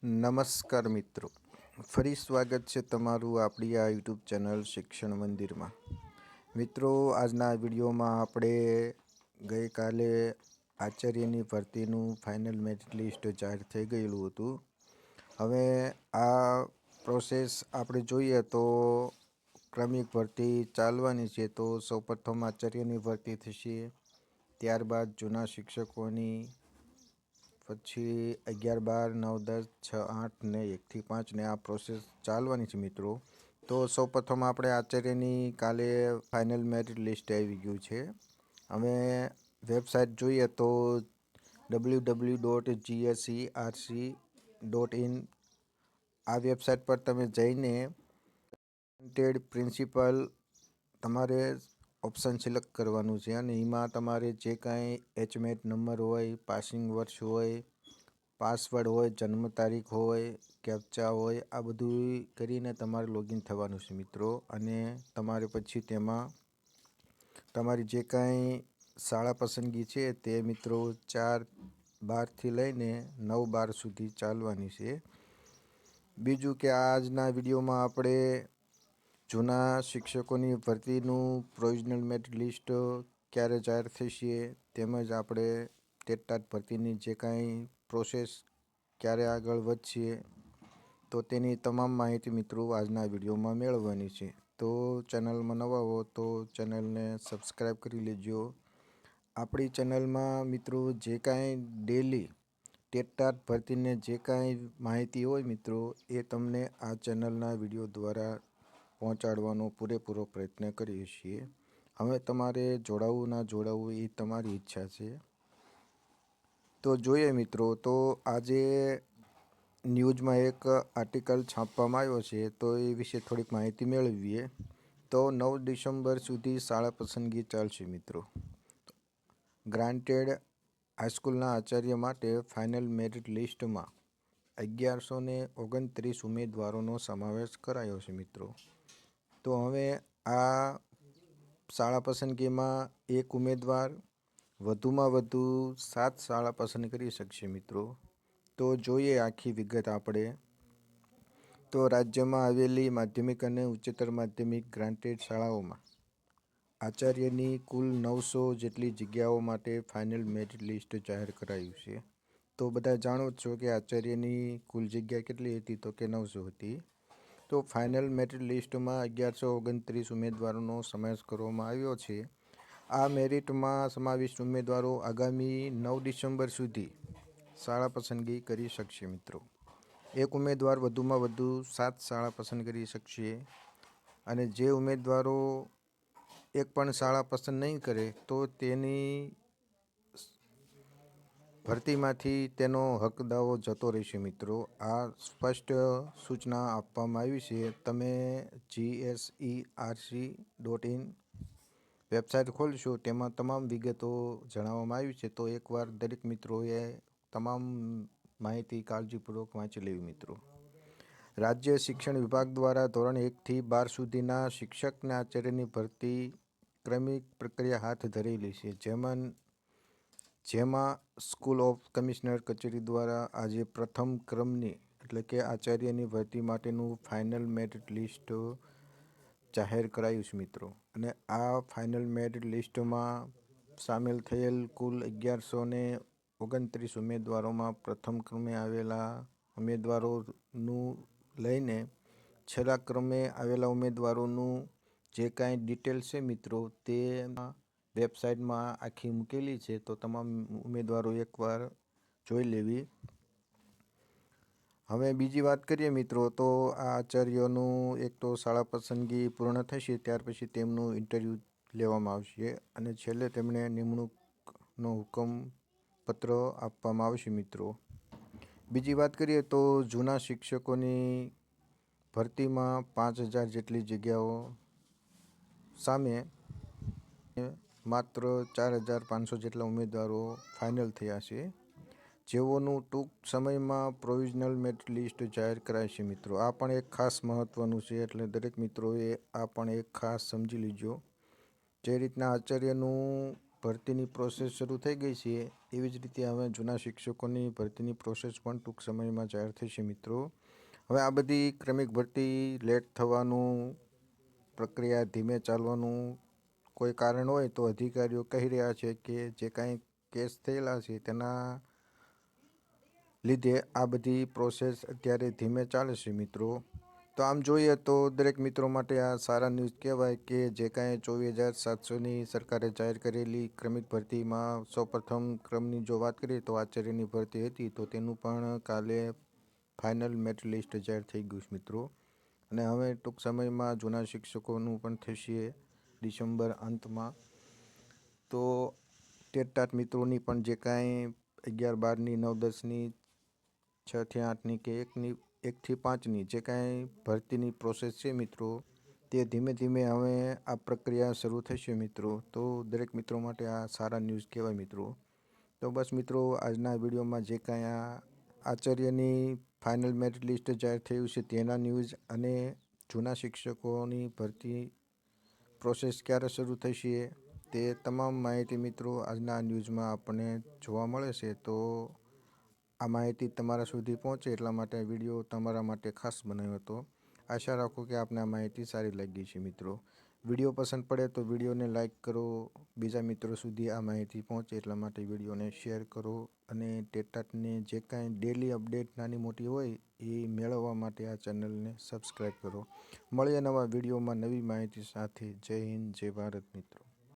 નમસ્કાર મિત્રો, ફરી સ્વાગત છે તમારું આપણી આ યુટ્યુબ ચેનલ શિક્ષણ મંદિરમાં. મિત્રો, આજના વિડીયોમાં આપણે ગઈકાલે આચાર્યની ભરતીનું ફાઇનલ મેરિટ લિસ્ટ જાહેર થઈ ગયેલું હતું. હવે આ પ્રોસેસ આપણે જોઈએ તો ક્રમિક ભરતી ચાલવાની છે. તો સૌપ્રથમ આચાર્યની ભરતી થશે, ત્યારબાદ જૂના શિક્ષકોની, પછી 11, 12, 9, 10, 6, 8 ને 1 થી 5 ને આ પ્રોસેસ ચાલવાની છે મિત્રો. તો સૌપ્રથમ આપણે આચાર્યની કાલે ફાઇનલ મેરિટ લિસ્ટ આવી ગયું છે. હવે વેબસાઇટ જોઈએ તો www.gserc.in આ વેબસાઇટ પર તમે જઈને ગ્રાન્ટેડ પ્રિન્સિપલ તમારે ઓપ્શન સિલેક્ટ કરવાનું છે અને એમાં તમારે જે કાંઈ એચમેટ નંબર હોય, પાસિંગ વર્ષ હોય, પાસવર્ડ હોય, જન્મ તારીખ હોય, કેપ્ચા હોય, આ બધું કરીને તમારે લોગિન થવાનું છે મિત્રો. અને તમારે પછી તેમાં તમારી જે કાંઈ શાળા પસંદગી છે તે મિત્રો 4/12 લઈને 9/12 સુધી ચાલવાની છે. બીજું કે આજના વિડીયોમાં આપણે જૂના શિક્ષકોની ભરતીનું પ્રોવિઝનલ મેરિટ લિસ્ટ ક્યારે જાહેર થશે, તેમજ આપણે ટેટ ભરતીની જે કાંઈ પ્રોસેસ ક્યારે આગળ વધશે તો તેની તમામ માહિતી મિત્રો આજના વિડીયોમાં મેળવવાની છે. તો ચેનલમાં નવા હો તો ચેનલને સબસ્ક્રાઈબ કરી લેજો. આપણી ચેનલમાં મિત્રો જે કાંઈ ડેલી ટેટ ભરતીને જે કાંઈ માહિતી હોય મિત્રો એ તમને આ ચેનલના વિડીયો દ્વારા પહોંચાડવાનો પૂરેપૂરો પ્રયત્ન કરીએ છીએ. હવે તમારે જોડાવવું ના જોડાવવું એ તમારી ઈચ્છા છે. તો જોઈએ મિત્રો, તો આજે ન્યૂઝમાં એક આર્ટિકલ છાપવામાં આવ્યો છે તો એ વિશે થોડીક માહિતી મેળવીએ. તો 9 ડિસેમ્બર સુધી શાળા પસંદગી ચાલશે મિત્રો. ગ્રાન્ટેડ હાઈસ્કૂલના આચાર્ય માટે ફાઇનલ મેરિટ લિસ્ટમાં 1129 ઉમેદવારોનો સમાવેશ કરાયો છે મિત્રો. તો હવે આ શાળા પસંદગીમાં એક ઉમેદવાર વધુમાં વધુ 7 શાળા પસંદ કરી શકશે મિત્રો. તો જોઈએ આખી વિગત આપણે. તો રાજ્યમાં આવેલી માધ્યમિક અને ઉચ્ચતર માધ્યમિક ગ્રાન્ટેડ શાળાઓમાં આચાર્યની કુલ 900 જેટલી જગ્યાઓ માટે ફાઇનલ મેરિટ લિસ્ટ જાહેર કરાયું છે. તો બધા જાણો છો કે આચાર્યની કુલ જગ્યા કેટલી હતી, તો કે 900 હતી. તો ફાઇનલ મેરિટ લિસ્ટમાં 1129 ઉમેદવારોનો સમાવેશ કરવામાં આવ્યો છે. આ મેરિટમાં સમાવિષ્ટ ઉમેદવારો આગામી 9 ડિસેમ્બર સુધી શાળા પસંદગી કરી શકશે મિત્રો. એક ઉમેદવાર વધુમાં વધુ 7 શાળા પસંદ કરી શકશે અને જે ઉમેદવારો એક પણ શાળા પસંદ નહીં કરે તો તેની ભરતીમાંથી તેનો હક દાવો જતો રહેશે મિત્રો. આ સ્પષ્ટ સૂચના આપવામાં આવી છે. તમે GSERC.in વેબસાઇટ ખોલશો તેમાં તમામ વિગતો જણાવવામાં આવી છે. તો એકવાર દરેક મિત્રોએ તમામ માહિતી કાળજીપૂર્વક વાંચી લેવી મિત્રો. રાજ્ય શિક્ષણ વિભાગ દ્વારા ધોરણ 1 થી 12 સુધીના શિક્ષક અને આચાર્યની ભરતી ક્રમિક પ્રક્રિયા હાથ ધરેલી છે. જેમાં સ્કૂલ ઓફ કમિશનર કચેરી દ્વારા આજે પ્રથમ ક્રમની એટલે કે આચાર્યની ભરતી માટેનું ફાઇનલ મેરિટ લિસ્ટ જાહેર કરાયું છે મિત્રો. અને આ ફાઇનલ મેરિટ લિસ્ટમાં સામેલ થયેલ કુલ 1129 ઉમેદવારોમાં પ્રથમ ક્રમે આવેલા ઉમેદવારોનું લઈને છેલ્લા ક્રમે આવેલા ઉમેદવારોનું જે કાંઈ ડિટેલ છે મિત્રો તે વેબસાઇટમાં આખી મૂકેલી છે. તો તમામ ઉમેદવારો એકવાર જોઈ લેવી. હવે બીજી વાત કરીએ મિત્રો, તો આ આચાર્યોનું એક તો શાળા પસંદગી પૂર્ણ થશે ત્યાર પછી તેમનું ઇન્ટરવ્યૂ લેવામાં આવશે અને છેલ્લે તેમને નિમણૂકનો હુકમ પત્ર આપવામાં આવશે મિત્રો. બીજી વાત કરીએ તો જૂના શિક્ષકોની ભરતીમાં 5000 જેટલી જગ્યાઓ સામે માત્ર 4500 જેટલા ઉમેદવારો ફાઇનલ થયા છે. જેઓનું ટૂંક સમયમાં પ્રોવિઝનલ મેરિટ લિસ્ટ જાહેર કરાશે મિત્રો. આ પણ એક ખાસ મહત્ત્વનું છે એટલે દરેક મિત્રોએ આ પણ એક ખાસ સમજી લીજો. જે રીતના આચાર્યનું ભરતીની પ્રોસેસ શરૂ થઈ ગઈ છે, એવી જ રીતે હવે જૂના શિક્ષકોની ભરતીની પ્રોસેસ પણ ટૂંક સમયમાં જાહેર થશે મિત્રો. હવે આ બધી ક્રમિક ભરતી લેટ થવાનું, પ્રક્રિયા ધીમે ચાલવાનું કોઈ કારણ હોય તો અધિકારીઓ કહી રહ્યા છે કે જે કાંઈ કેસ થયેલા છે તેના લીધે આ બધી પ્રોસેસ અત્યારે ધીમે ચાલે છે મિત્રો. તો આમ જોઈએ તો દરેક મિત્રો માટે આ સારા ન્યૂઝ કહેવાય કે જે કાંઈ 24,700ની સરકારે જાહેર કરેલી ક્રમિક ભરતીમાં સૌપ્રથમ ક્રમની જો વાત કરીએ તો આચાર્યની ભરતી હતી, તો તેનું પણ કાલે ફાઇનલ મેરિટ લિસ્ટ જાહેર થઈ ગયું છે મિત્રો. અને હવે ટૂંક સમયમાં જૂના શિક્ષકોનું પણ થશે ડિસેમ્બર અંતમાં. તો ટેટ મિત્રોની પણ જે કાંઈ 11, 12ની, 9, 10ની, 6થી 8ની કે 1થી 5ની જે કાંઈ ભરતીની પ્રોસેસ છે મિત્રો, તે ધીમે ધીમે હવે આ પ્રક્રિયા શરૂ થશે મિત્રો. તો દરેક મિત્રો માટે આ સારા ન્યૂઝ કહેવાય મિત્રો. તો બસ મિત્રો, આજના વિડીયોમાં જે કાંઈ આ આચાર્યની ફાઇનલ મેરિટ લિસ્ટ જાહેર થયું છે તેના ન્યૂઝ અને જૂના શિક્ષકોની ભરતી પ્રોસેસ ક્યારે શરૂ થશે તે તમામ માહિતી મિત્રો આજના ન્યૂઝમાં આપણને જોવા મળે છે. તો આ માહિતી તમારા સુધી પહોંચે એટલા માટે વિડીયો તમારા માટે ખાસ બનાવ્યો હતો. આશા રાખું કે આપને આ માહિતી સારી લાગી છે મિત્રો. વિડીયો પસંદ પડે તો વિડીયોને લાઇક કરો, બીજા મિત્રો સુધી આ માહિતી પહોંચે એટલા માટે વિડીયોને શેર કરો અને ટેટાટને જે કાંઈ ડેલી અપડેટ નાની મોટી હોય એ મેળવવા માટે આ ચેનલને સબસ્ક્રાઈબ કરો. મળીએ નવા વિડીયોમાં નવી માહિતી સાથે. જય હિન્દ, જય ભારત મિત્રો.